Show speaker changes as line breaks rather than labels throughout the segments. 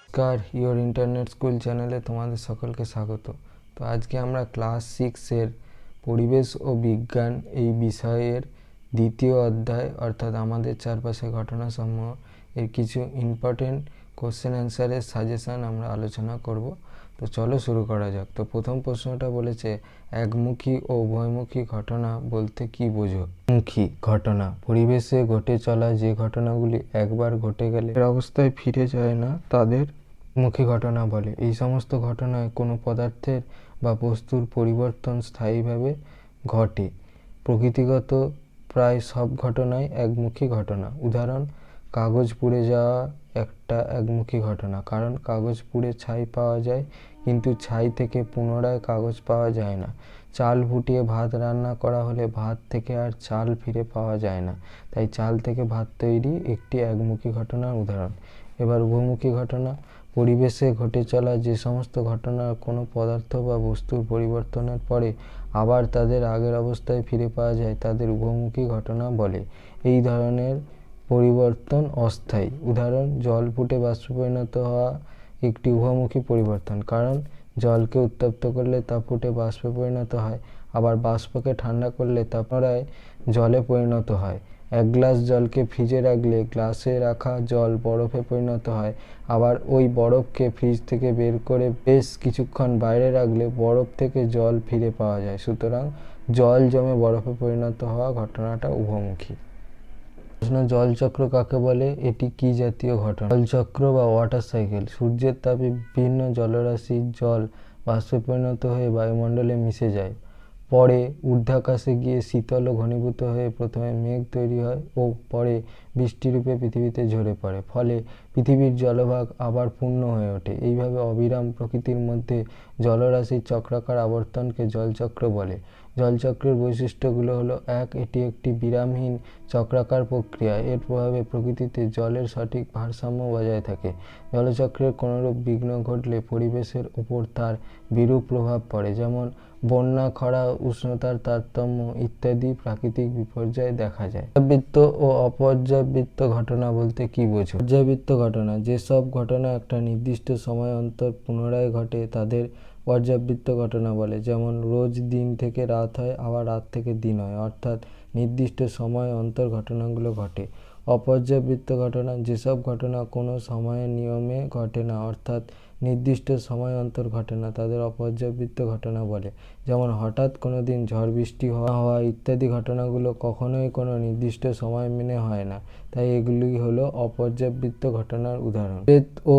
নমস্কার, your internet school চ্যানেলে তোমাদের সকলকে স্বাগত। তো আজকে আমরা ক্লাস 6-এর পরিবেশ ও বিজ্ঞান এই বিষয়ের দ্বিতীয় অধ্যায় অর্থাৎ আমাদের চারপাশে ঘটনাসমূহ এর কিছু ইম্পর্টেন্ট কোশ্চেন অ্যান্সারের সাজেশান আমরা আলোচনা করব। তো চলো শুরু করা যাক। তো প্রথম প্রশ্নটা বলেছে, একমুখী ও উভয়মুখী ঘটনা বলতে কি বোঝো? মুখী ঘটনা পরিবেশে ঘটে চলা যে ঘটনাগুলি একবার ঘটে গেলে এর অবস্থায় ফিরে যায় না তাদের মুখী ঘটনা বলে। এই সমস্ত ঘটনায় কোনো পদার্থের বা বস্তুর পরিবর্তন স্থায়ীভাবে ঘটে। প্রকৃতিগত প্রায় সব ঘটনাই একমুখী ঘটনা। উদাহরণ, কাগজ পুড়ে যাওয়া একটা একমুখী ঘটনা, কারণ কাগজ পুড়ে ছাই পাওয়া যায় কিন্তু ছাই থেকে পুনরায় কাগজ পাওয়া যায় না। চাল ফুটিয়ে ভাত রান্না করা হলে ভাত থেকে আর চাল ফিরে পাওয়া যায় না, তাই চাল থেকে ভাত তৈরি একটি একমুখী ঘটনার উদাহরণ। এবার উভয়মুখী ঘটনা, পরিবেশে ঘটে চলা যে সমস্ত ঘটনা কোনো পদার্থ বা বস্তুর পরিবর্তনের পরে আবার তাদের আগের অবস্থায় ফিরে পাওয়া যায় তাদের উভয়মুখী ঘটনা বলে। এই ধরনের পরিবর্তন অস্থায়ী। উদাহরণ, জল ফুটে বাষ্পে পরিণত হওয়া একটি উভয়মুখী পরিবর্তন, কারণ জলকে উত্তপ্ত করলে তা ফুটে বাষ্পে পরিণত হয়, আবার বাষ্পকে ঠান্ডা করলে তা পুনরায় জলে পরিণত হয়। এক গ্লাস জলকে ফ্রিজে রাখলে গ্লাসে রাখা জল বরফে পরিণত হয়, আবার ওই বরফকে ফ্রিজ থেকে বের করে বেশ কিছুক্ষণ বাইরে রাখলে বরফ থেকে জল ফিরে পাওয়া যায়। সুতরাং জল জমে বরফে পরিণত হওয়া ঘটনাটা উভয়মুখী। প্রশ্ন, জলচক্র কাকে বলে? এটি কি জাতীয় ঘটনা? জলচক্র বা ওয়াটার সাইকেল, সূর্যের তাপে বিভিন্ন জলরাশির জল বাষ্পে পরিণত হয়ে বায়ুমণ্ডলে মিশে যায়, পরে ঊর্ধ্বাকাশে গিয়ে শীতল ও ঘনীভূত হয়ে প্রথমে মেঘ তৈরি হয় ও পরে বৃষ্টিরূপে পৃথিবীতে ঝরে পড়ে, ফলে পৃথিবীর জলভাগ আবার পূর্ণ হয়ে ওঠে। এইভাবে অবিরাম প্রকৃতির মধ্যে জলরাশির চক্রাকার আবর্তনকে জলচক্র বলে। জলচক্রের বৈশিষ্ট্যগুলো হলো: 1. এটি একটি বিরামহীন চক্রাকার প্রক্রিয়া। এর প্রভাবে প্রকৃতিতে জলের সঠিক ভারসাম্য বজায় থাকে। জলচক্রের কোনোরূপ বিঘ্ন ঘটলে পরিবেশের উপর তার বিরূপ প্রভাব পড়ে, যেমন বন্যা, খরা, উষ্ণতার তারতম্য ইত্যাদি প্রাকৃতিক বিপর্যয় দেখা যায়। পর্যাবৃত্ত ও অপর্যাবৃত্ত ঘটনা বলতে কি বোঝো? পর্যাবৃত্ত ঘটনা, যেসব ঘটনা একটা নির্দিষ্ট সময় অন্তর পুনরায় ঘটে তাদের পর্যাবৃত্ত ঘটনা বলে। যেমন, রোজ দিন থেকে রাত হয় আবার রাত থেকে দিন হয়, অর্থাৎ নির্দিষ্ট সময় অন্তর ঘটনাগুলো ঘটে। অপর্যাবৃত্ত ঘটনা, যেসব ঘটনা কোনো সময়ের নিয়মে ঘটে না, অর্থাৎ নির্দিষ্ট সময় অন্তর ঘটে না, তাদের অপর্যাবৃত্ত ঘটনা বলে। যেমন, হঠাৎ কোনো দিন ঝড় বৃষ্টি হওয়া ইত্যাদি ঘটনাগুলো কখনোই কোনো নির্দিষ্ট সময় মেনে হয় না, তাই এগুলি হলো অপর্যাবৃত্ত ঘটনার উদাহরণ। বিপরীত ও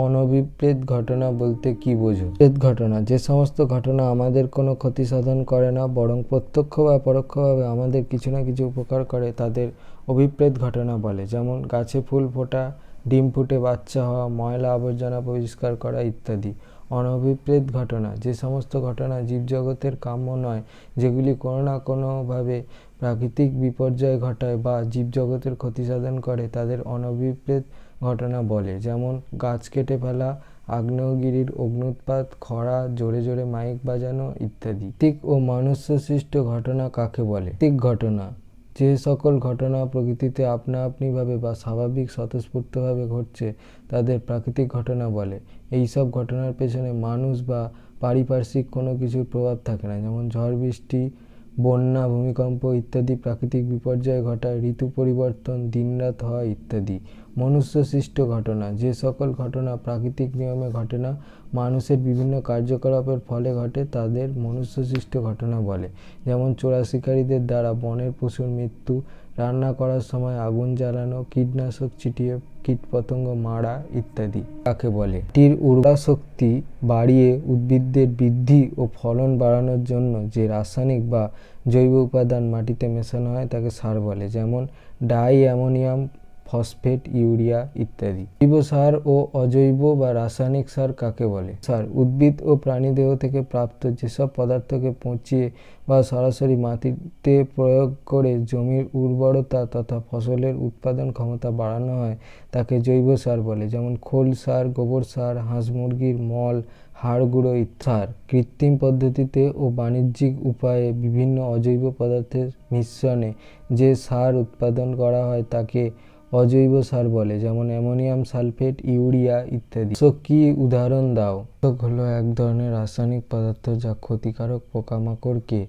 অনভিপ্রেত ঘটনা বলতে কি বোঝো? বিপরীত ঘটনা, যে সমস্ত ঘটনা আমাদের কোনো ক্ষতি সাধন করে না বরং প্রত্যক্ষ বা পরোক্ষভাবে আমাদের কিছু না কিছু উপকার করে তাদের অভিপ্রেত ঘটনা বলে। যেমন, গাছে ফুল ফোটা, ডিম ফুটে বাচ্চা হওয়া, ময়লা আবর্জনা পরিষ্কার করা ইত্যাদি। অনভিপ্রেত ঘটনা, যে সমস্ত ঘটনা জীবজগতের কাম্য নয়, যেগুলি কোনো না কোনোভাবে প্রাকৃতিক বিপর্যয় ঘটায় বা জীবজগতের ক্ষতি সাধন করে তাদের অনভিপ্রেত ঘটনা বলে। যেমন, গাছ কেটে ফেলা, আগ্নেয়গিরির অগ্ন্যুৎপাত, খরা, জোরে জোরে মাইক বাজানো ইত্যাদি। প্রাকৃতিক ও মনুষ্যসৃষ্ট ঘটনা কাকে বলে? প্রাকৃতিক ঘটনা, যে সকল ঘটনা প্রকৃতিতে আপনা আপনিভাবে বা স্বাভাবিক স্বতঃস্ফূর্তভাবে ঘটছে তাদের প্রাকৃতিক ঘটনা বলে। এই সব ঘটনার পেছনে মানুষ বা পারিপার্শ্বিক কোনো কিছুর প্রভাব থাকে না। যেমন, ঝড় বৃষ্টি, বন্যা, ভূমিকম্প ইত্যাদি প্রাকৃতিক বিপর্যয় ঘটায়, ঋতু পরিবর্তন, দিনরাত হওয়া ইত্যাদি। মনুষ্যসৃষ্ট ঘটনা, যে সকল ঘটনা প্রাকৃতিক নিয়মে ঘটে না, মানুষের বিভিন্ন কার্যকলাপের ফলে ঘটে তাদের মনুষ্যসৃষ্ট ঘটনা বলে। যেমন, চোরা শিকারীদের দ্বারা বনের পশুর মৃত্যু, রান্না করার সময় আগুন জ্বালানো, কীটনাশক ছিটিয়ে কীটপতঙ্গ মারা ইত্যাদি। কাকে বলে? মাটির উর্বরা শক্তি বাড়িয়ে উদ্ভিদের বৃদ্ধি ও ফলন বাড়ানোর জন্য যে রাসায়নিক বা জৈব উপাদান মাটিতে মেশানো হয় তাকে সার বলে। যেমন, ডাই অ্যামোনিয়াম ফসফেট, ইউরিয়া ইত্যাদি। জৈব সার ও অজৈব বা রাসায়নিক সার কাকে বলে? সার, উদ্ভিদ ও প্রাণীদেহ থেকে প্রাপ্ত যেসব পদার্থকে পচিয়ে বা সরাসরি মাটিতে প্রয়োগ করে জমির উর্বরতা তথা ফসলের উৎপাদন ক্ষমতা বাড়ানো হয় তাকে জৈব সার বলে। যেমন, খোল সার, গোবর সার, হাঁস মুরগির মল, হাড় গুঁড়ো সার। কৃত্রিম পদ্ধতিতে ও বাণিজ্যিক উপায়ে বিভিন্ন অজৈব পদার্থের মিশ্রণে যে সার উৎপাদন করা হয় তাকে অজৈব সার বলে, যেমন অ্যামোনিয়াম সালফেট, ইউরিয়া ইত্যাদি। তো কি উদাহরণ দাও? হলো এক ধরনের রাসায়নিক পদার্থ যা ক্ষতিকারক পোকামাকড়কে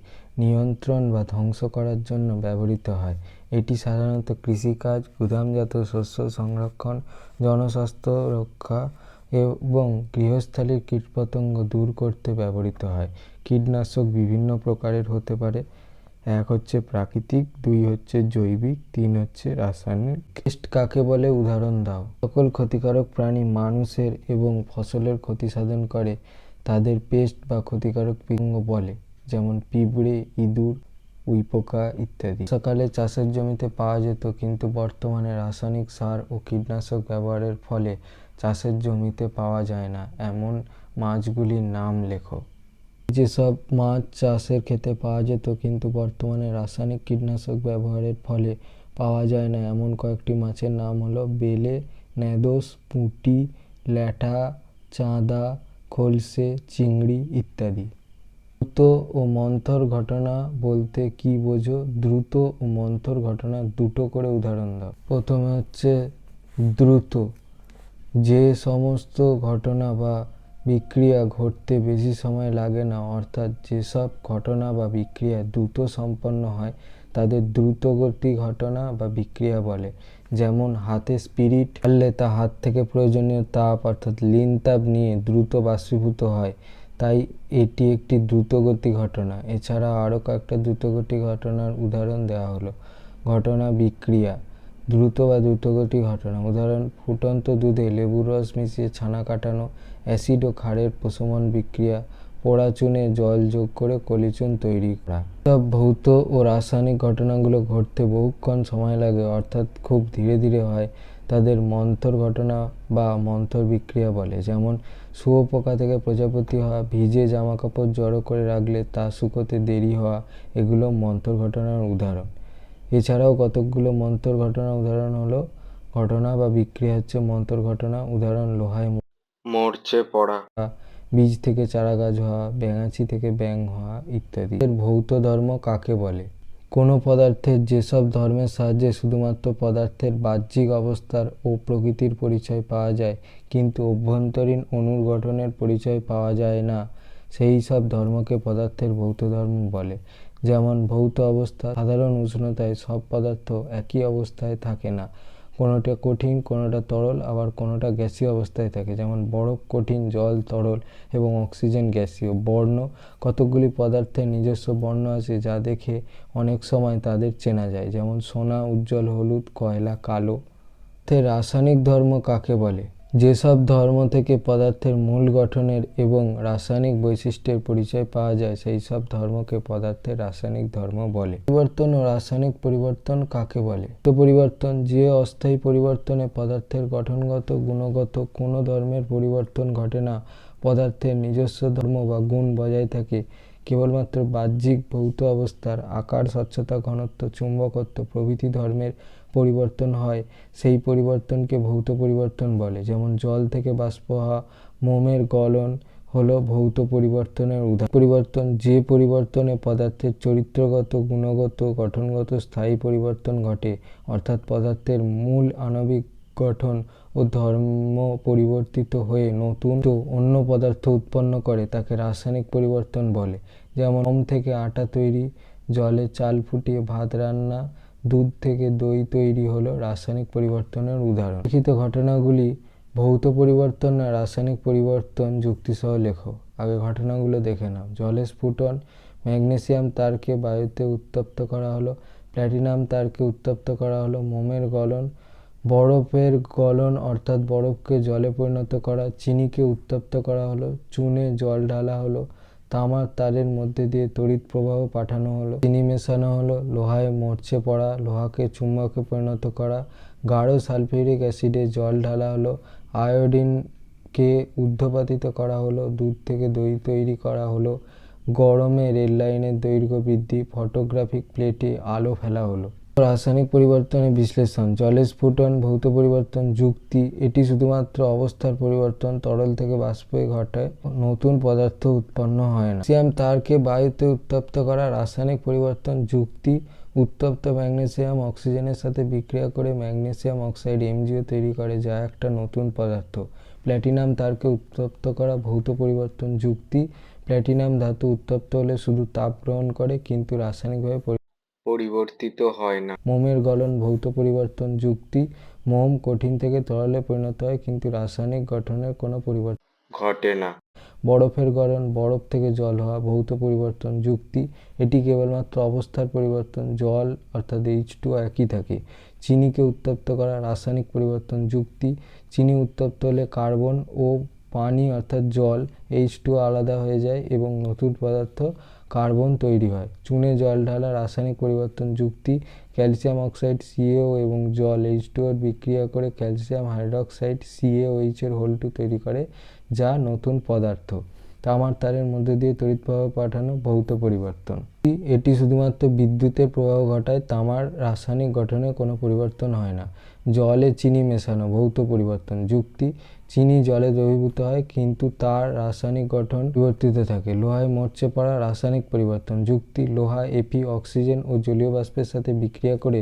নিয়ন্ত্রণ বা ধ্বংস করার জন্য ব্যবহৃত হয়। এটি সাধারণত কৃষিকাজ, গুদামজাত শস্য সংরক্ষণ, জনস্বাস্থ্য রক্ষা এবং গৃহস্থালির কীটপতঙ্গ দূর করতে ব্যবহৃত হয়। কীটনাশক বিভিন্ন প্রকারের হতে পারে। এক হচ্ছে প্রাকৃতিক, দুই হচ্ছে জৈবিক, তিন হচ্ছে রাসায়নিক। পেস্ট কাকে বলে উদাহরণ দাও? সকল ক্ষতিকারক প্রাণী মানুষের এবং ফসলের ক্ষতি সাধন করে তাদের পেস্ট বা ক্ষতিকারক কীটপতঙ্গ বলে, যেমন পিঁপড়ে, ইঁদুর, উইপোকা ইত্যাদি। সকালে চাষের জমিতে পাওয়া যেত, কিন্তু বর্তমানে রাসায়নিক সার ও কীটনাশক ব্যবহারের ফলে চাষের জমিতে পাওয়া যায় না এমন মাছগুলির নাম লেখো। যেসব মাছ চাষের ক্ষেতে পাওয়া যেত কিন্তু বর্তমানে রাসায়নিক কীটনাশক ব্যবহারের ফলে পাওয়া যায় না এমন কয়েকটি মাছের নাম হলো বেলে, ন্যাদোস, পুঁটি, ল্যাঠা, চাঁদা, খলসে, চিংড়ি ইত্যাদি। দ্রুত ও মন্থর ঘটনা বলতে কি বোঝো? দ্রুত ও মন্থর ঘটনা দুটো করে উদাহরণ দাও। প্রথমে হচ্ছে দ্রুত, যে সমস্ত ঘটনা বা বিক্রিয়া ঘটতে বেশি সময় লাগে না, অর্থাৎ যেসব ঘটনা বা বিক্রিয়া দ্রুত সম্পন্ন হয় তাদের দ্রুতগতি ঘটনা বা বিক্রিয়া বলে। যেমন হাতে স্পিরিট ঢাললে তা হাত থেকে প্রয়োজনীয় তাপ অর্থাৎ লিন তাপ নিয়ে দ্রুত বাষ্পীভূত হয়, তাই এটি একটি দ্রুতগতি ঘটনা। এছাড়া আরও কয়েকটা দ্রুতগতি ঘটনার উদাহরণ দেওয়া হলো। ঘটনা বিক্রিয়া দ্রুত বা দ্রুতগতি ঘটনা উদাহরণ: ফুটন্ত দুধে লেবুর রস মিশিয়ে ছানা কাটানো, অ্যাসিড ও ক্ষারের প্রশমন বিক্রিয়া, পোড়া চুনে জল যোগ করে কলিচুন তৈরি করা। সব ভৌত ও রাসায়নিক ঘটনাগুলো ঘটতে বহুক্ষণ সময় লাগে, অর্থাৎ খুব ধীরে ধীরে হয়, তাদের মন্থর ঘটনা বা মন্থর বিক্রিয়া বলে। যেমন শুঁয়োপোকা থেকে প্রজাপতি হওয়া, ভিজে জামাকাপড় জড়ো করে রাখলে তা শুকোতে দেরি হওয়া, এগুলো মন্থর ঘটনার উদাহরণ। এছাড়াও কতকগুলো মন্থর ঘটনার উদাহরণ হলো ঘটনা বা বিক্রিয়া হচ্ছে মন্থর ঘটনা উদাহরণ: লোহায় মরচে পড়া, বীজ থেকে চারা গাছ হওয়া, ব্যাঙাচি থেকে ব্যাঙ হওয়া ইত্যাদি। এর ভৌত ধর্ম কাকে বলে? কোনো পদার্থের যেসব ধর্মের সাহায্যে শুধুমাত্র পদার্থের বাহ্যিক অবস্থার ও প্রকৃতির পরিচয় পাওয়া যায় কিন্তু অভ্যন্তরীণ অণুর গঠনের পরিচয় পাওয়া যায় না, সেই সব ধর্মকে পদার্থের ভৌত ধর্ম বলে। যেমন ভৌত অবস্থা: সাধারণ উষ্ণতায় সব পদার্থ একই অবস্থায় থাকে না, কোনোটা কঠিন, কোনোটা তরল, আবার কোনোটা গ্যাসীয় অবস্থায় থাকে। যেমন বরফ কঠিন, জল তরল এবং অক্সিজেন গ্যাসীয়। বর্ণ: কতকগুলি পদার্থের নিজস্ব বর্ণ আছে যা দেখে অনেক সময় তাদের চেনা যায়, যেমন সোনা উজ্জ্বল হলুদ, কয়লা কালো। রাসায়নিক ধর্ম কাকে বলে? যেসব ধর্ম থেকে পদার্থের মূল গঠনের এবং রাসায়নিক বৈশিষ্ট্যের পরিচয় পাওয়া যায় সেই সব ধর্মকে পদার্থের রাসায়নিক ধর্ম বলে। পরিবর্তন ও রাসায়নিক পরিবর্তন কাকে বলে? পরিবর্তন: যে অস্থায়ী পরিবর্তনে পদার্থের গঠনগত গুণগত কোনো ধর্মের পরিবর্তন ঘটে না, পদার্থের নিজস্ব ধর্ম বা গুণ বজায় থাকে। কেবলমাত্র বাহ্যিক ভৌত অবস্থার আকার, স্বচ্ছতা, ঘনত্ব, চুম্বকত্ব প্রভৃতি ধর্মের পরিবর্তন হয়, সেই পরিবর্তনকে ভৌত পরিবর্তন বলে। যেমন জল থেকে বাষ্প হওয়া, মোমের গলন হলো ভৌত পরিবর্তনের উদাহরণ। পরিবর্তন: যে পরিবর্তনে পদার্থের চরিত্রগত, গুণগত, গঠনগত স্থায়ী পরিবর্তন ঘটে, অর্থাৎ পদার্থের মূল আণবিক গঠন ও ধর্ম পরিবর্তিত হয়ে নতুন অন্য পদার্থ উৎপন্ন করে, তাকে রাসায়নিক পরিবর্তন বলে। যেমন গম থেকে আটা তৈরি, জলে চাল ফুটিয়ে ভাত রান্না, দুধ থেকে দই তৈরি হলো রাসায়নিক পরিবর্তনের উদাহরণ। লিখিত ঘটনাগুলি ভৌত পরিবর্তন না রাসায়নিক পরিবর্তন যুক্তিসহ লেখো। আগে ঘটনাগুলো দেখে নাও। জলে স্ফুটন: ম্যাগনেসিয়াম তারকে বায়ুতে উত্তপ্ত করা হলো, প্ল্যাটিনাম তারকে উত্তপ্ত করা হলো। মোমের গলন: বরফের গলন অর্থাৎ বরফকে জলে পরিণত করা। চিনিকে উত্তপ্ত করা হলো, চুনে জল ঢালা হলো, তামার তারের মধ্যে দিয়ে তড়িৎ প্রবাহ পাঠানো হলো, চিনি মেশানো হলো। লোহায় মরচে পড়া: লোহাকে চুম্বকে পরিণত করা। গাঢ় সালফিউরিক অ্যাসিডে জল ঢালা হলো, আয়োডিনকে ঊর্ধ্বপাতিত করা হলো, দুধ থেকে দই তৈরি করা হলো। গরমে রেল লাইনের দৈর্ঘ্য বৃদ্ধি, ফটোগ্রাফিক প্লেটে আলো ফেলা হলো। রাসায়নিক পরিবর্তনের বিশ্লেষণ: জলের স্ফুটন ভৌত পরিবর্তন। যুক্তি: এটি শুধুমাত্র অবস্থার পরিবর্তন, তরল থেকে বাষ্পে ঘটে, নতুন পদার্থ উৎপন্ন হয় না। ম্যাগনেসিয়াম তারকে বায়ুতে উত্তপ্ত করা রাসায়নিক পরিবর্তন। যুক্তি: উত্তপ্ত ম্যাগনেসিয়াম অক্সিজেনের সাথে বিক্রিয়া করে ম্যাগনেসিয়াম অক্সাইড MgO তৈরি করে, যা একটা নতুন পদার্থ। প্ল্যাটিনাম তারকে উত্তপ্ত করা ভৌত পরিবর্তন। যুক্তি: প্ল্যাটিনাম ধাতু উত্তপ্ত হলে শুধু তাপ গ্রহণ করে, কিন্তু রাসায়নিকভাবে পরিবর্তিত হয় না। মোমের গলন ভৌত পরিবর্তন। যুক্তি: মোম কঠিন থেকে তরলে পরিণত হয়, কিন্তু রাসায়নিক গঠনের কোনো পরিবর্তন ঘটে না। বরফের গলন বরফ থেকে জল হওয়া ভৌত পরিবর্তন। যুক্তি: এটি কেবলমাত্র অবস্থার পরিবর্তন, জল অর্থাৎ H2O একই থাকে। চিনিকে উত্তপ্ত করা রাসায়নিক পরিবর্তন। যুক্তি: চিনি উত্তপ্ত হলে কার্বন ও পানি অর্থাৎ জল H2O আলাদা হয়ে যায় এবং নতুন পদার্থ কার্বন তৈরি হয়। চুনে জল ঢালা রাসায়নিক পরিবর্তন। যুক্তি: ক্যালসিয়াম অক্সাইড CaO এবং জল H2O বিক্রিয়া করে ক্যালসিয়াম হাইড্রক্সাইড CaOH তৈরি করে, যা নতুন পদার্থ। তামার তারের মধ্য দিয়ে তড়িৎ প্রবাহ পাঠানো ভৌত পরিবর্তন। এটি শুধুমাত্র বিদ্যুতের প্রবাহ ঘটায়, তামার রাসায়নিক গঠনে কোনো পরিবর্তন হয় না। জলে চিনি মেশানো ভৌত পরিবর্তন। যুক্তি: চিনি জলে দ্রবীভূত হয়, কিন্তু তার রাসায়নিক গঠন পরিবর্তিত থাকে। লোহায় মরচে পড়া রাসায়নিক পরিবর্তন। যুক্তি: লোহা Fe অক্সিজেন ও জলীয় বাষ্পের সাথে বিক্রিয়া করে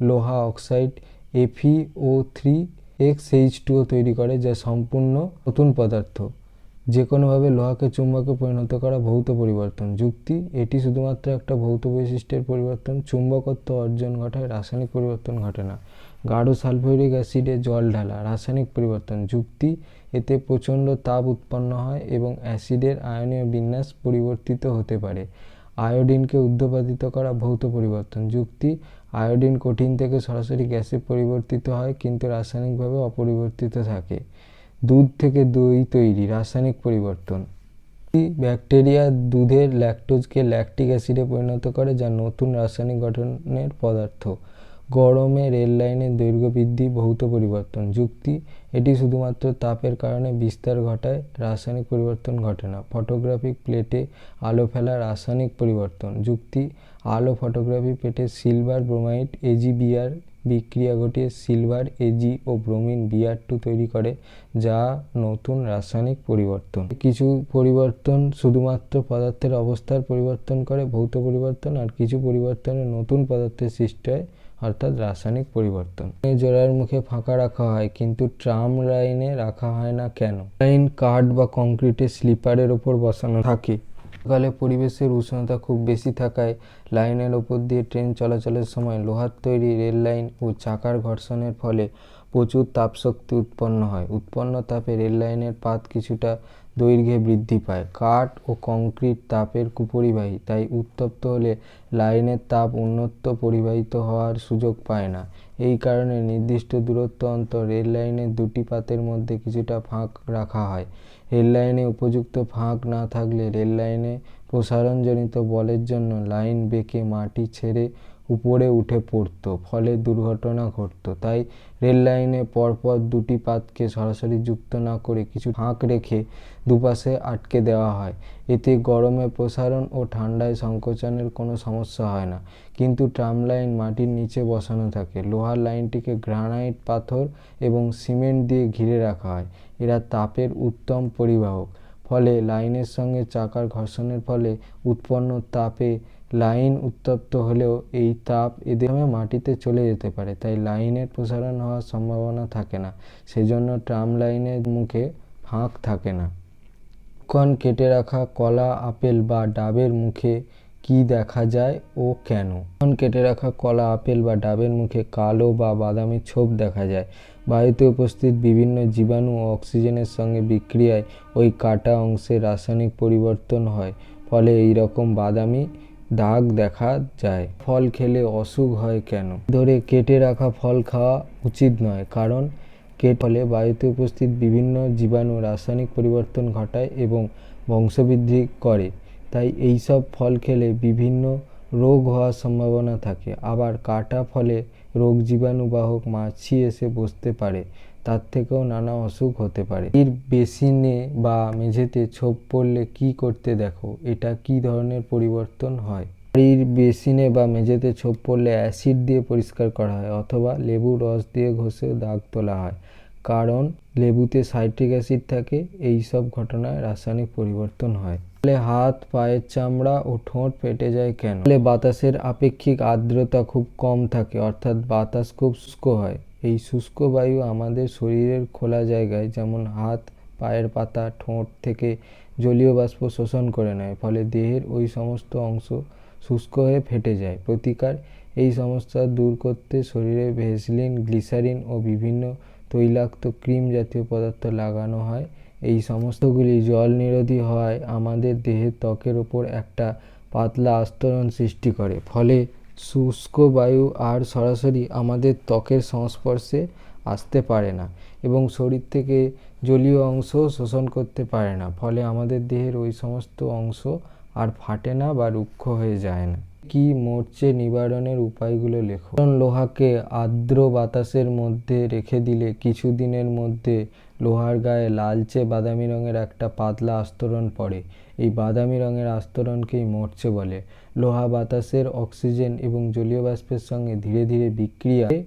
লোহা অক্সাইড FeO3x তৈরি করে, যা সম্পূর্ণ নতুন পদার্থ। যে কোনোভাবে লোহাকে চুম্বকে পরিণত করা ভৌত পরিবর্তন। যুক্তি: এটি শুধুমাত্র একটা ভৌত বৈশিষ্ট্যের পরিবর্তন, চুম্বকত্ব অর্জন ঘটায়, রাসায়নিক পরিবর্তন ঘটে না। গাঢ় সালফিউরিক অ্যাসিডে জল ঢালা রাসায়নিক পরিবর্তন। যুক্তি: এতে প্রচণ্ড তাপ উৎপন্ন হয় এবং অ্যাসিডের আয়নীয় বিন্যাস পরিবর্তিত হতে পারে। আয়োডিনকে ঊর্ধ্বপাতিত করা ভৌত পরিবর্তন। যুক্তি: আয়োডিন কঠিন থেকে সরাসরি গ্যাসে পরিবর্তিত হয়, কিন্তু রাসায়নিকভাবে অপরিবর্তিত থাকে। দুধ থেকে দই তৈরি রাসায়নিক পরিবর্তন। ব্যাকটেরিয়া দুধের ল্যাকটোজকে ল্যাকটিক অ্যাসিডে পরিণত করে, যা নতুন রাসায়নিক গঠনের পদার্থ। গরমে রেল লাইনের দৈর্ঘ্য বৃদ্ধি ভৌত পরিবর্তন। যুক্তি: এটি শুধুমাত্র তাপের কারণে বিস্তার ঘটায়, রাসায়নিক পরিবর্তন ঘটে না। ফটোগ্রাফিক প্লেটে আলো ফেলা রাসায়নিক পরিবর্তন। যুক্তি: আলো ফটোগ্রাফি প্লেটে সিলভার ব্রোমাইড AgBr বিক্রিয়া ঘটিয়ে সিলভার Ag ও ব্রোমিন Br2 তৈরি করে, যা নতুন রাসায়নিক পরিবর্তন। কিছু পরিবর্তন শুধুমাত্র পদার্থের অবস্থার পরিবর্তন করে ভৌত পরিবর্তন, আর কিছু পরিবর্তনে নতুন পদার্থের সৃষ্টি হয় অর্থাৎ রাসায়নিক পরিবর্তন। জোড়ার মুখে ফাঁকা রাখা হয়, কিন্তু ট্রাম লাইনে রাখা হয় না কেন? লাইন কাঠ বা কংক্রিটের স্লিপারের ওপর বসানো থাকে। সকালে পরিবেশের উষ্ণতা খুব বেশি থাকায় লাইনের ওপর দিয়ে ট্রেন চলাচলের সময় লোহার তৈরি রেল লাইন ও চাকার ঘর্ষণের ফলে প্রচুর তাপশক্তি উৎপন্ন হয়। উৎপন্ন তাপে রেল লাইনের পাত কিছুটা দৈর্ঘ্যে বৃদ্ধি পায়। কাঠ ও কংক্রিট তাপের কুপরিবাহী, তাই উত্তপ্ত হলে লাইনের তাপ অন্যত্র পরিবাহিত হওয়ার সুযোগ পায় না। এই কারণে নির্দিষ্ট দূরত্ব অন্তর রেল লাইনের দুটি পাতের মধ্যে কিছুটা ফাঁক রাখা হয়। রেল লাইনে উপযুক্ত ফাঁক না থাকলে রেল লাইনে প্রসারণজনিত বলের জন্য লাইন বেঁকে মাটি ছেড়ে উপরে উঠে পড়ত, ফলে দুর্ঘটনা ঘটত। তাই রেল লাইনে পরপর দুটি পাতকে সরাসরি যুক্ত না করে কিছু ফাঁক রেখে দুপাশে আটকে দেওয়া হয়। এতে গরমে প্রসারণ ও ঠান্ডায় সংকোচনের কোনো সমস্যা হয় না। কিন্তু ট্রাম লাইন মাটির নিচে বসানো থাকে। লোহার লাইনটিকে গ্রানাইট, পাথর এবং সিমেন্ট দিয়ে ঘিরে রাখা হয়। এরা তাপের উত্তম পরিবাহক। ফলে লাইনের সঙ্গে চাকার ঘর্ষণের ফলে উৎপন্ন তাপে লাইন উত্তপ্ত হলেও এই তাপ এদের মাটিতে চলে যেতে পারে, তাই লাইনের প্রসারণ হওয়ার সম্ভাবনা থাকে না। সেজন্য ট্রাম লাইনের মুখে ফাঁক থাকে না। কেটে রাখা কলা, আপেল বা ডাবের মুখে কি দেখা যায় ও কেন? কেটে রাখা কলা, আপেল বা ডাবের মুখে কালো বা বাদামি ছোপ দেখা যায়। বায়ুতে উপস্থিত বিভিন্ন জীবাণু ও অক্সিজেনের সঙ্গে বিক্রিয়ায় ওই কাটা অংশে রাসায়নিক পরিবর্তন হয়, ফলে এই রকম বাদামি দাগ দেখা যায়। ফল খেলে অসুখ হয় কেন? ধরে কেটে রাখা ফল খাওয়া উচিত নয়, কারণ ফলে বায়ুতে উপস্থিত বিভিন্ন জীবাণু রাসায়নিক পরিবর্তন ঘটায় এবং বংশবৃদ্ধি করে। তাই এইসব ফল খেলে বিভিন্ন রোগ হওয়ার সম্ভাবনা থাকে। আবার কাটা ফলে রোগ জীবাণুবাহক মাছি এসে বসতে পারে, তার থেকেও নানা অসুখ হতে পারে। এর বেসিনে বা মেঝেতে ছোপ পড়লে কি করতে দেখো? এটা কি ধরনের পরিবর্তন হয়? বাড়ির বেসিনে বা মেঝেতে ছোপ পড়লে অ্যাসিড দিয়ে পরিষ্কার করা হয়, অথবা লেবুর রস দিয়ে ঘষে দাগ তোলা হয়, কারণ লেবুতে সাইট্রিক অ্যাসিড থাকে। এই সব ঘটনায় রাসায়নিক পরিবর্তন হয়। ফলে হাত, পায়ের চামড়া ও ঠোঁট ফেটে যায় কেন? ফলে বাতাসের আপেক্ষিক আর্দ্রতা খুব কম থাকে, অর্থাৎ বাতাস খুব শুষ্ক হয়। এই শুষ্ক বায়ু আমাদের শরীরের খোলা জায়গায় যেমন হাত, পায়ের পাতা, ঠোঁট থেকে জলীয় বাষ্প শোষণ করে নেয়, ফলে দেহের ওই সমস্ত অংশ শুষ্ক হয়ে ফেটে যায়। প্রতিকার: এই সমস্যা দূর করতে শরীরে ভ্যাসলিন, গ্লিসারিন ও বিভিন্ন তৈলাক্ত ক্রিম জাতীয় পদার্থ লাগানো হয়। এই সমস্তগুলি জল নিরোধী হওয়ায় আমাদের দেহের ত্বকের ওপর একটা পাতলা আস্তরণ সৃষ্টি করে, ফলে শুষ্ক বায়ু আর সরাসরি আমাদের ত্বকের সংস্পর্শে আসতে পারে না এবং শরীর থেকে জলীয় অংশ শোষণ করতে পারে না, ফলে আমাদের দেহের ওই সমস্ত অংশ আর ফাটে না বা রুক্ষ হয়ে যায় না। কি মরচে নিবারণের উপায়গুলো লেখো। লোহাকে আর্দ্র বাতাসের মধ্যে রেখে দিলে কিছুদিনের মধ্যে লোহার গায়ে লালচে বাদামি রঙের একটা পাতলা আস্তরণ পড়ে। এই বাদামি রঙের আস্তরণকেই মরচে বলে। লোহা বাতাসের অক্সিজেন এবং জলীয় বাষ্পের সঙ্গে ধীরে ধীরে বিক্রিয়ায়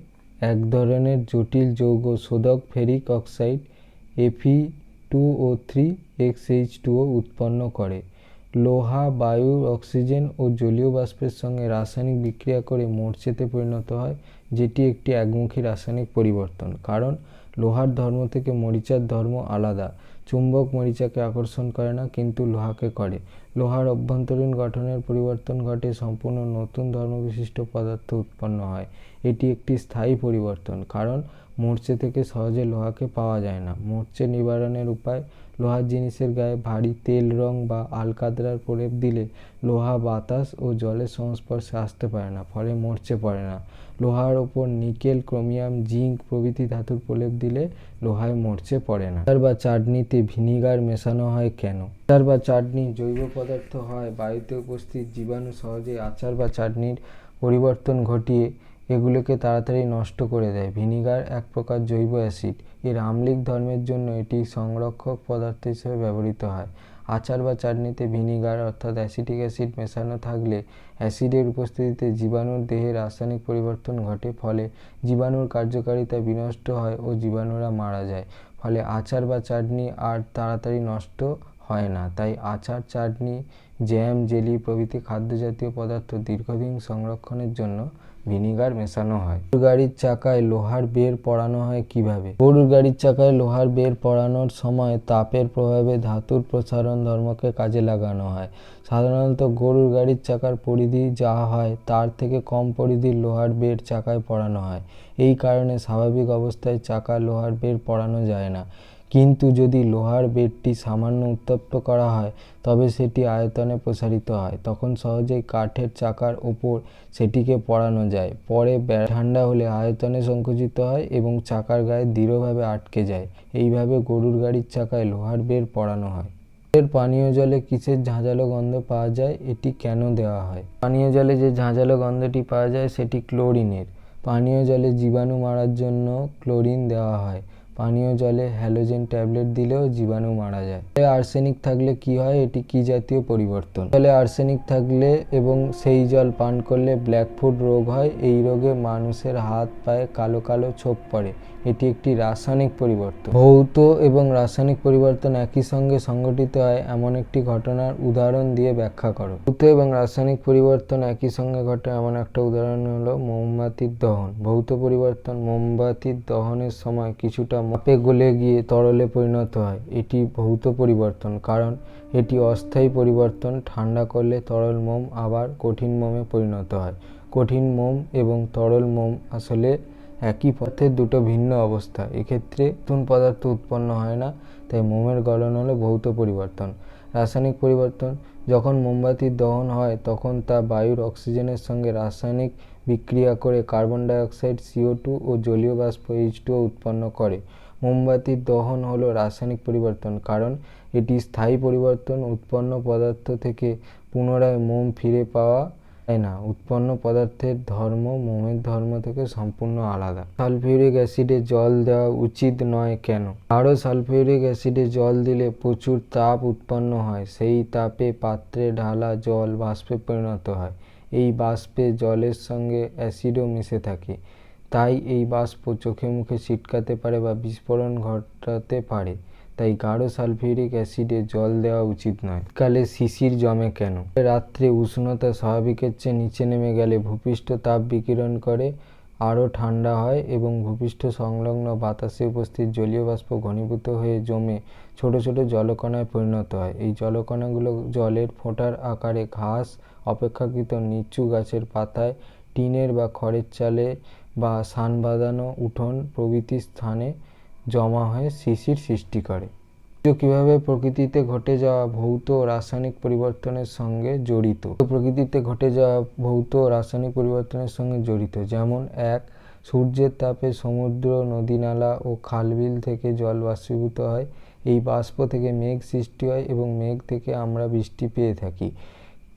এক ধরনের জটিল যৌগ শোধক ফেরিক অক্সাইড Fe2O3XH2O উৎপন্ন করে। লোহা বায়ুর অক্সিজেন ও জলীয় বাষ্পের সঙ্গে রাসায়নিক বিক্রিয়া করে মরচেতে পরিণত হয়, যেটি একটি একমুখী রাসায়নিক পরিবর্তন, কারণ লোহার ধর্ম থেকে মরিচার ধর্ম আলাদা। চুম্বক মরিচাকে আকর্ষণ করে না, কিন্তু লোহাকে করে। লোহার অভ্যন্তরীণ গঠনের পরিবর্তন ঘটে, সম্পূর্ণ নতুন ধর্মবিশিষ্ট পদার্থ উৎপন্ন হয়। এটি একটি স্থায়ী পরিবর্তন, কারণ মরচে থেকে সহজে লোহাকে পাওয়া যায় না। মরচে নিবারণের উপায়: লোহার জিনিসের গায়ে ভারী তেল রং বা আলকাতরার প্রলেপ দিলে লোহা বাতাস ও জলের সংস্পর্শে আসতে পারে না, ফলে মরচে পড়ে না। লোহার ওপর নিকেল, ক্রোমিয়াম, জিঙ্ক প্রভৃতি ধাতুর প্রলেপ দিলে লোহায় মরচে পড়ে না। আচার বা চাটনিতে ভিনিগার মেশানো হয় কেন? আচার বা চাটনি জৈব পদার্থ হয় বায়ুতে উপস্থিত জীবাণু সহজে আচার বা চাটনির পরিবর্তন ঘটিয়ে এগুলোকে তাড়াতাড়ি নষ্ট করে দেয়। ভিনিগার এক প্রকার জৈব অ্যাসিড। এর আম্লিক ধর্মের জন্য এটি সংরক্ষক পদার্থ হিসেবে ব্যবহৃত হয়। আচার বা চাটনিতে ভিনিগার অর্থাৎ অ্যাসিটিক অ্যাসিড মেশানো থাকলে অ্যাসিডের উপস্থিতিতে জীবাণুর দেহে রাসায়নিক পরিবর্তন ঘটে, ফলে জীবাণুর কার্যকারিতা বিনষ্ট হয় ও জীবাণুরা মারা যায়। ফলে আচার বা চাটনি আর তাড়াতাড়ি নষ্ট হয় না। তাই আচার, চাটনি, জ্যাম, জেলি প্রভৃতি খাদ্য জাতীয় পদার্থ দীর্ঘদিন সংরক্ষণের জন্য ভিনিগার মেশানো হয়। গরুর গাড়ির চাকায় লোহার বের পরানো হয় কিভাবে? গরুর গাড়ির চাকায় লোহার বের পরানোর সময় তাপের প্রভাবে ধাতুর প্রসারণ ধর্মকে কাজে লাগানো হয়। সাধারণত গরুর গাড়ির চাকার পরিধি যা হয় তার থেকে কম পরিধির লোহার বের চাকায় পরানো হয়। এই কারণে স্বাভাবিক অবস্থায় চাকায় লোহার বের পরানো যায় না, কিন্তু যদি লোহার বেরটি সামান্য উত্তপ্ত করা হয় তবে সেটি আয়তনে প্রসারিত হয়। তখন সহজেই কাঠের চাকার ওপর সেটিকে পরানো যায়। পরে ঠান্ডা হলে আয়তনে সংকুচিত হয় এবং চাকার গায়ে দৃঢ়ভাবে আটকে যায়। এইভাবে গরুর গাড়ির চাকায় লোহার বের পরানো হয়। পানীয় জলে কিসের ঝাঁঝালো গন্ধ পাওয়া যায়? এটি কেন দেওয়া হয়? পানীয় জলে যে ঝাঁঝালো গন্ধটি পাওয়া যায় সেটি ক্লোরিনের। পানীয় জলে জীবাণু মারার জন্য ক্লোরিন দেওয়া হয়। পানীয় জলে হ্যালোজেন ট্যাবলেট দিলেও জীবাণু মারা যায়। জলে আর্সেনিক থাকলে কি হয়? এটি কি জাতীয় পরিবর্তন? জলে আর্সেনিক থাকলে এবং সেই জল পান করলে ব্ল্যাকফুট রোগ হয়। এই রোগে মানুষের হাত পায়ে কালো কালো ছোপ পড়ে। এটি একটি রাসায়নিক পরিবর্তন। ভৌত এবং রাসায়নিক পরিবর্তন একই সঙ্গে সংঘটিত হয় এমন একটি ঘটনার উদাহরণ দিয়ে ব্যাখ্যা করো। ভৌত এবং রাসায়নিক পরিবর্তন একই সঙ্গে ঘটে এমন একটা উদাহরণ হলো মোমবাতির দহন। ভৌত পরিবর্তন: মোমবাতির দহনের সময় কিছুটা তাপে গলে গিয়ে তরলে পরিণত হয়। এটি ভৌত পরিবর্তন, কারণ এটি অস্থায়ী পরিবর্তন। ঠান্ডা করলে তরল মোম আবার কঠিন মোমে পরিণত হয়। কঠিন মোম এবং তরল মোম আসলে একই পদার্থের দুটো ভিন্ন অবস্থা। এক্ষেত্রে নতুন পদার্থ উৎপন্ন হয় না, তাই মোমের গলন হলো ভৌত পরিবর্তন। রাসায়নিক পরিবর্তন: যখন মোমবাতির দহন হয় তখন তা বায়ুর অক্সিজেনের সঙ্গে রাসায়নিক বিক্রিয়া করে কার্বন ডাই অক্সাইড CO2 ও জলীয় বাষ্প H2O উৎপন্ন করে। মোমবাতির দহন হলো রাসায়নিক পরিবর্তন, কারণ এটি স্থায়ী পরিবর্তন। উৎপন্ন পদার্থ থেকে পুনরায় মোম ফিরে পাওয়া যায় না। উৎপন্ন পদার্থের ধর্ম মোমের ধর্ম থেকে সম্পূর্ণ আলাদা। সালফিউরিক অ্যাসিডে জল দেওয়া উচিত নয় কেন? গাঢ় সালফিউরিক অ্যাসিডে জল দিলে প্রচুর তাপ উৎপন্ন হয়। সেই তাপে পাত্রে ঢালা জল বাষ্পে পরিণত হয়। এই বাষ্পে জলের সঙ্গে অ্যাসিডও মিশে থাকে, তাই এই বাষ্প চোখে মুখে ছিটকাতে পারে বা বিস্ফোরণ ঘটাতে পারে। তাই গাঢ় সালফিউরিক অ্যাসিডে জল দেওয়া উচিত নয়। কালে শিশির জমে কেন? রাত্রে উষ্ণতা স্বাভাবিকের চেয়ে নিচে নেমে গেলে ভূপৃষ্ঠ তাপ বিকিরণ করে আরও ঠান্ডা হয় এবং ভূপৃষ্ঠ সংলগ্ন বাতাসে উপস্থিত জলীয় বাষ্প ঘনীভূত হয়ে জমে ছোট ছোট জলকণায় পরিণত হয়। এই জলকণাগুলো জলের ফোঁটার আকারে ঘাস, অপেক্ষাকৃত নিচু গাছের পাতায়, টিনের বা খড়ের চালে বা সান বাঁধানো উঠোন প্রভৃতি স্থানে জমা হয়ে শিশির সৃষ্টি করে। কিভাবে প্রকৃতিতে ঘটে যাওয়া ভৌত ও রাসায়নিক পরিবর্তনের সঙ্গে জড়িত? প্রকৃতিতে ঘটে যাওয়া ভৌত ও রাসায়নিক পরিবর্তনের সঙ্গে জড়িত, যেমন 1. সূর্যের তাপে সমুদ্র, নদী-নালা ও খালবিল থেকে জল বাষ্পীভূত হয়। এই বাষ্প থেকে মেঘ সৃষ্টি হয় এবং মেঘ থেকে আমরা বৃষ্টি পেয়ে থাকি।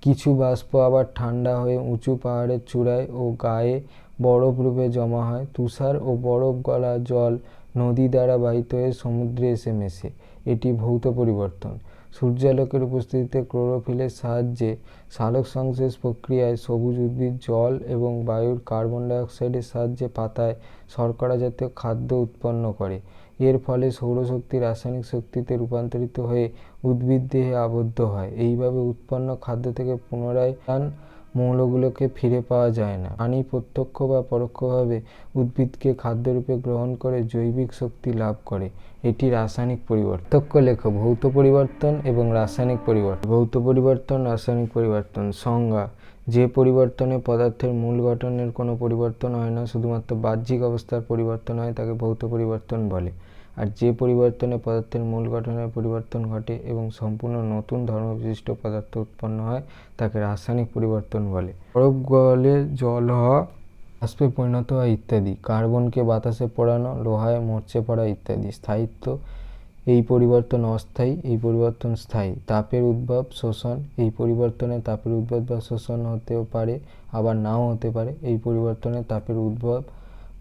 কিছু বাষ্প আবার ঠান্ডা হয়ে উঁচু পাহাড়ের চূড়ায় ও গায়ে বরফ রূপে জমা হয়। তুষার ও বরফ গলা জল নদী দ্বারা বাহিত হয়ে সমুদ্রে এসে মেশে। এটি ভৌত পরিবর্তন। সূর্যালোকের উপস্থিতিতে ক্লোরোফিলের সাহায্যে সালোক সংশ্লেষ প্রক্রিয়ায় সবুজ উদ্ভিদ জল এবং বায়ুর কার্বন ডাইঅক্সাইডের সাহায্যে পাতায় শর্করা জাতীয় খাদ্য উৎপন্ন করে। এর ফলে সৌরশক্তি রাসায়নিক শক্তিতে রূপান্তরিত হয়ে উদ্ভিদ দেহে আবদ্ধ হয়। এইভাবে উৎপন্ন খাদ্য থেকে পুনরায় মৌলগুলোকে ফিরে পাওয়া যায় না। প্রাণী প্রত্যক্ষ বা পরোক্ষভাবে উদ্ভিদকে খাদ্যরূপে গ্রহণ করে জৈবিক শক্তি লাভ করে। এটি রাসায়নিক পরিবর্তন। পার্থক্য লেখো। ভৌত পরিবর্তন এবং রাসায়নিক পরিবর্তন। ভৌত পরিবর্তন, রাসায়নিক পরিবর্তন। সংজ্ঞা: যে পরিবর্তনে পদার্থের মূল গঠনের কোনো পরিবর্তন হয় না, শুধুমাত্র বাহ্যিক অবস্থার পরিবর্তন হয়, তাকে ভৌত পরিবর্তন বলে। আর যে পরিবর্তনে পদার্থের মূল গঠনের পরিবর্তন ঘটে এবং সম্পূর্ণ নতুন ধর্মবিশিষ্ট পদার্থ উৎপন্ন হয়, তাকে রাসায়নিক পরিবর্তন বলে। বরফ গলে জল হওয়া, বাষ্পে পরিণত হওয়া ইত্যাদি। কার্বনকে বাতাসে পোড়ানো, লোহায় মরচে পড়া ইত্যাদি। স্থায়িত্ব: এই পরিবর্তন অস্থায়ী, এই পরিবর্তন স্থায়ী। তাপের উদ্ভব, শোষণ: এই পরিবর্তনে তাপের উদ্ভব বা শোষণ হতেও পারে, আবার নাও হতে পারে। এই পরিবর্তনে তাপের উদ্ভব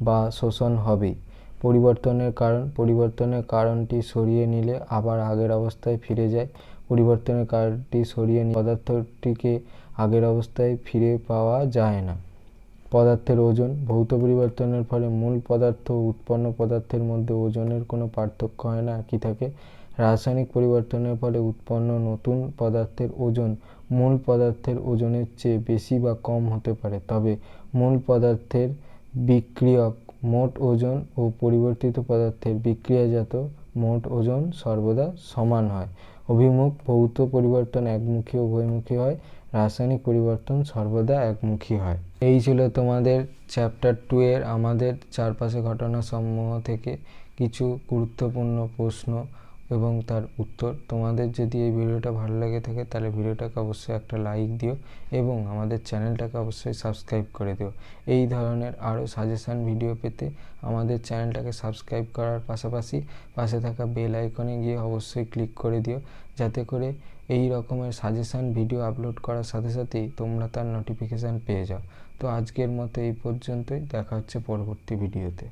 বা শোষণ হবেই। পরিবর্তনের কারণ: পরিবর্তনের কারণটি সরিয়ে নিলে আবার আগের অবস্থায় ফিরে যায়। পরিবর্তনের কারণটি সরিয়ে নিলে পদার্থটিকে আগের অবস্থায় ফিরে পাওয়া যায় না। পদার্থের ওজন: ভৌত পরিবর্তনের ফলে মূল পদার্থ ও উৎপন্ন পদার্থের মধ্যে ওজনের কোনো পার্থক্য হয় না, একই থাকে। রাসায়নিক পরিবর্তনের ফলে উৎপন্ন নতুন পদার্থের ওজন মূল পদার্থের ওজনের চেয়ে বেশি বা কম হতে পারে, তবে মূল পদার্থের বিক্রিয়ক মোট ওজন ও পরিবর্তিত পদার্থের বিক্রিয়াজাত মোট ওজন সর্বদা সমান হয়। অভিমুখ: ভৌত পরিবর্তন একমুখী ও উভয়মুখী হয়, রাসায়নিক পরিবর্তন সর্বদা একমুখী হয়। এই ছিল তোমাদের চ্যাপ্টার 2 এর আমাদের চারপাশে ঘটনা সমূহ থেকে কিছু গুরুত্বপূর্ণ প্রশ্ন এবং তার উত্তর। তোমাদের যদি এই ভিডিওটা ভালো লেগে থাকে তাহলে ভিডিওটাকে অবশ্যই একটা লাইক দিও এবং আমাদের চ্যানেলটাকে অবশ্যই সাবস্ক্রাইব করে দিও। এই ধরনের আরও সাজেশান ভিডিও পেতে আমাদের চ্যানেলটাকে সাবস্ক্রাইব করার পাশাপাশি পাশে থাকা বেল আইকনে গিয়ে অবশ্যই ক্লিক করে দিও, যাতে করে এই রকমের সাজেশান ভিডিও আপলোড করার সাথে সাথেই তোমরা তার নোটিফিকেশান পেয়ে যাও। তো আজকের মতো এই পর্যন্তই, দেখা হচ্ছে পরবর্তী ভিডিওতে।